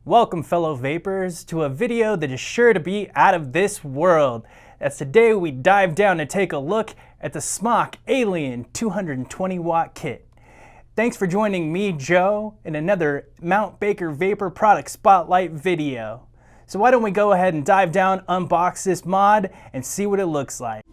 Welcome fellow vapors to a video that is sure to be out of this world. As today we dive down to take a look at the Smok Alien 220 watt kit. Thanks for joining me, Joe, in another Mount Baker Vapor Product Spotlight video. So why don't we go ahead and dive down, unbox this mod, and see what it looks like.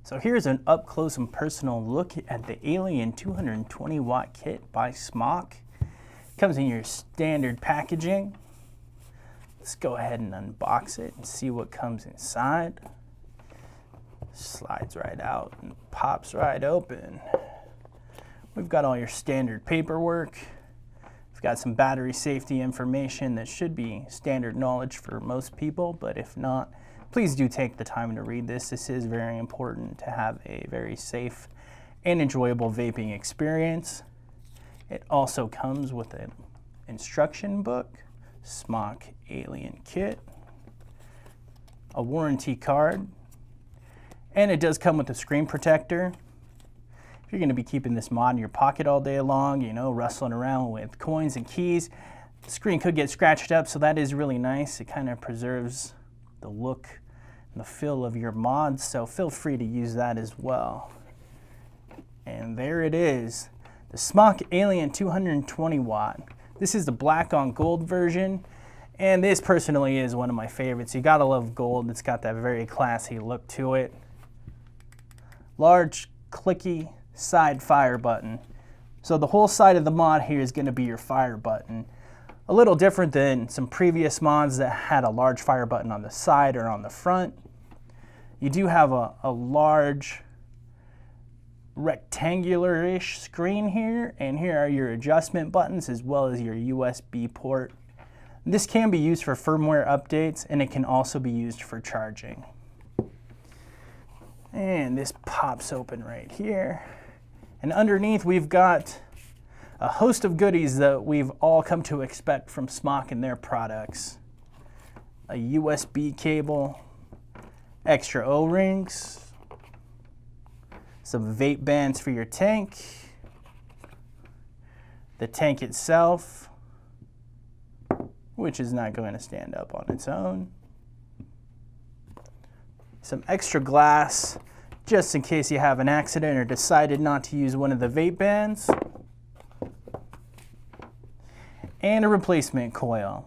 So here's an up close and personal look at the Alien 220 watt kit by Smok. Comes in your standard packaging. Let's go ahead and unbox it and see what comes inside. Slides right out and pops right open. We've got all your standard paperwork. We've got some battery safety information that should be standard knowledge for most people, but if not, please do take the time to read this. This is very important to have a very safe and enjoyable vaping experience. It also comes with an instruction book, Smok Alien kit, a warranty card, and it does come with a screen protector. If you're going to be keeping this mod in your pocket all day long, you know, rustling around with coins and keys, the screen could get scratched up, so that is really nice. It kind of preserves the look and the feel of your mods, so feel free to use that as well. And there it is, the Smok Alien 220 watt. This is the black on gold version, and this personally is one of my favorites. You gotta love gold. It's got that very classy look to it. Large, clicky side fire button. So the whole side of the mod here is gonna be your fire button. A little different than some previous mods that had a large fire button on the side or on the front. You do have a large rectangular-ish screen here, and here are your adjustment buttons as well as your USB port. This can be used for firmware updates, and it can also be used for charging. And this pops open right here. And underneath we've got a host of goodies that we've all come to expect from Smok and their products. A USB cable, extra O-rings, some vape bands for your tank, the tank itself, which is not going to stand up on its own, some extra glass just in case you have an accident or decided not to use one of the vape bands, and a replacement coil.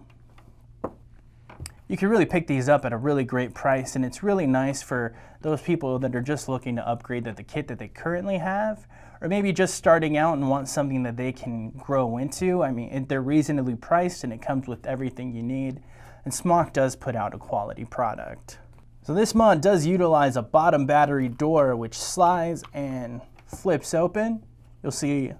You can really pick these up at a really great price, and it's really nice for those people that are just looking to upgrade the kit that they currently have, or maybe just starting out and want something that they can grow into. I mean, they're reasonably priced and it comes with everything you need, and Smok does put out a quality product. So this mod does utilize a bottom battery door which slides and flips open. You'll see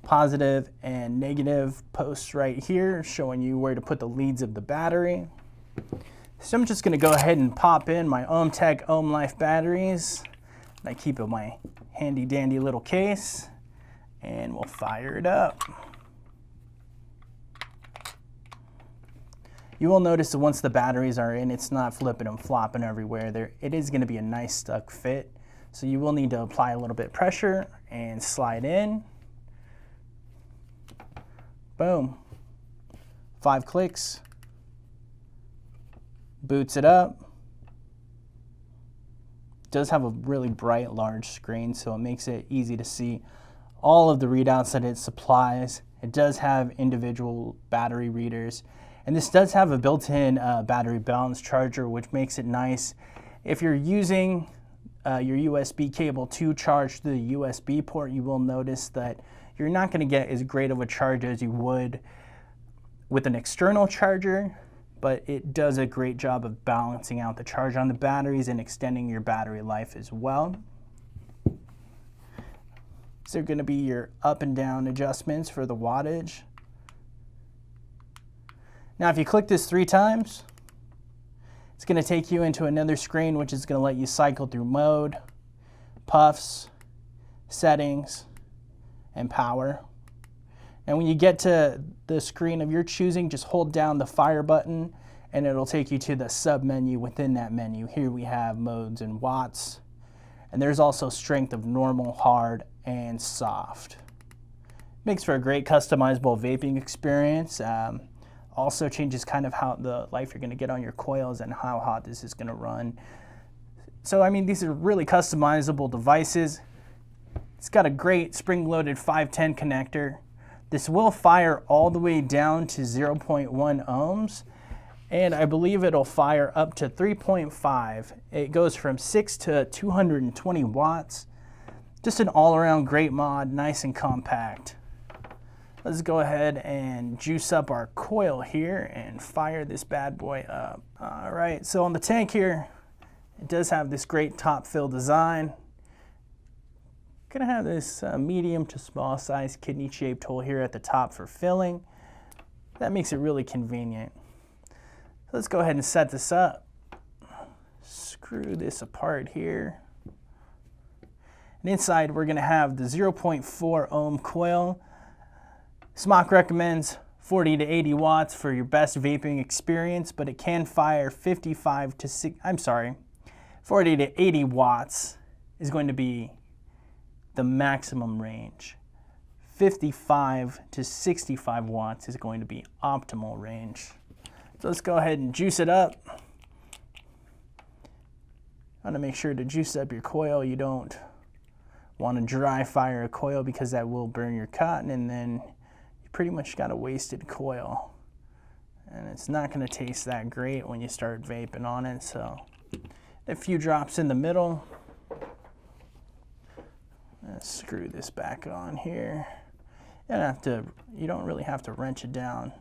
positive and negative posts right here showing you where to put the leads of the battery. So I'm just going to go ahead and pop in my OhmTech Ohm Life batteries. I keep in my handy dandy little case, and we'll fire it up. You will notice that once the batteries are in, it's not flipping and flopping everywhere. It is going to be a nice stuck fit, so you will need to apply a little bit of pressure and slide in. Boom. 5 clicks. Boots it up. It does have a really bright, large screen, so it makes it easy to see all of the readouts that it supplies. It does have individual battery readers, and this does have a built-in battery balance charger, which makes it nice. If you're using your USB cable to charge the USB port, you will notice that you're not going to get as great of a charge as you would with an external charger, but it does a great job of balancing out the charge on the batteries and extending your battery life as well. So going to be your up and down adjustments for the wattage. Now if you click this 3 times, it's going to take you into another screen which is going to let you cycle through mode, puffs, settings, and power. And when you get to the screen of your choosing, just hold down the fire button and it'll take you to the sub menu within that menu. Here we have modes and watts, and there's also strength of normal, hard, and soft. Makes for a great customizable vaping experience. Also changes kind of how the life you're going to get on your coils and how hot this is going to run. So I mean, these are really customizable devices. It's got a great spring-loaded 510 connector. This will fire all the way down to 0.1 ohms, and I believe it'll fire up to 3.5. It goes from 6 to 220 watts. Just an all-around great mod, nice and compact. Let's go ahead and juice up our coil here and fire this bad boy up. All right, so on the tank here, it does have this great top fill design. Gonna have this medium to small size kidney shaped hole here at the top for filling. That makes it really convenient. Let's go ahead and set this up. Screw this apart here. And inside we're gonna have the 0.4 ohm coil. Smok recommends 40 to 80 watts for your best vaping experience, but it can fire 40 to 80 watts is going to be the maximum range. 55 to 65 watts is going to be optimal range. So let's go ahead and juice it up. Want to make sure to juice up your coil. You don't want to dry fire a coil because that will burn your cotton, and then you pretty much got a wasted coil. And it's not going to taste that great when you start vaping on it. So a few drops in the middle. Let's screw this back on here. You don't really have to wrench it down.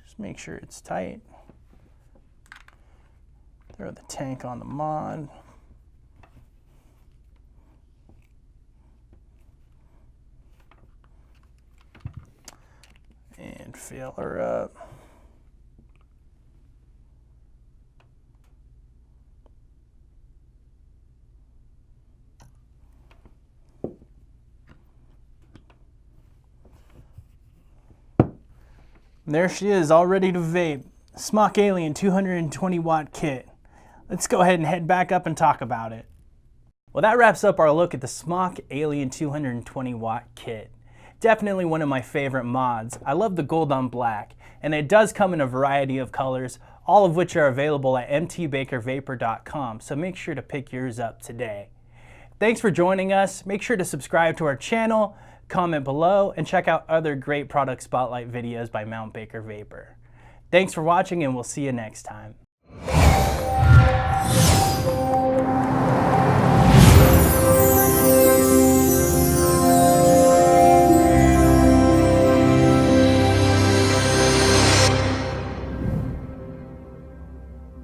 Just make sure it's tight. Throw the tank on the mod. And fill her up. There she is, all ready to vape. Smok Alien 220 watt kit. Let's go ahead and head back up and talk about it. Well, that wraps up our look at the Smok Alien 220 watt kit. Definitely one of my favorite mods. I love the gold on black, and it does come in a variety of colors, all of which are available at mtbakervapor.com, so make sure to pick yours up today. Thanks for joining us. Make sure to subscribe to our channel, comment below, and check out other great product spotlight videos by Mount Baker Vapor. Thanks for watching, and we'll see you next time.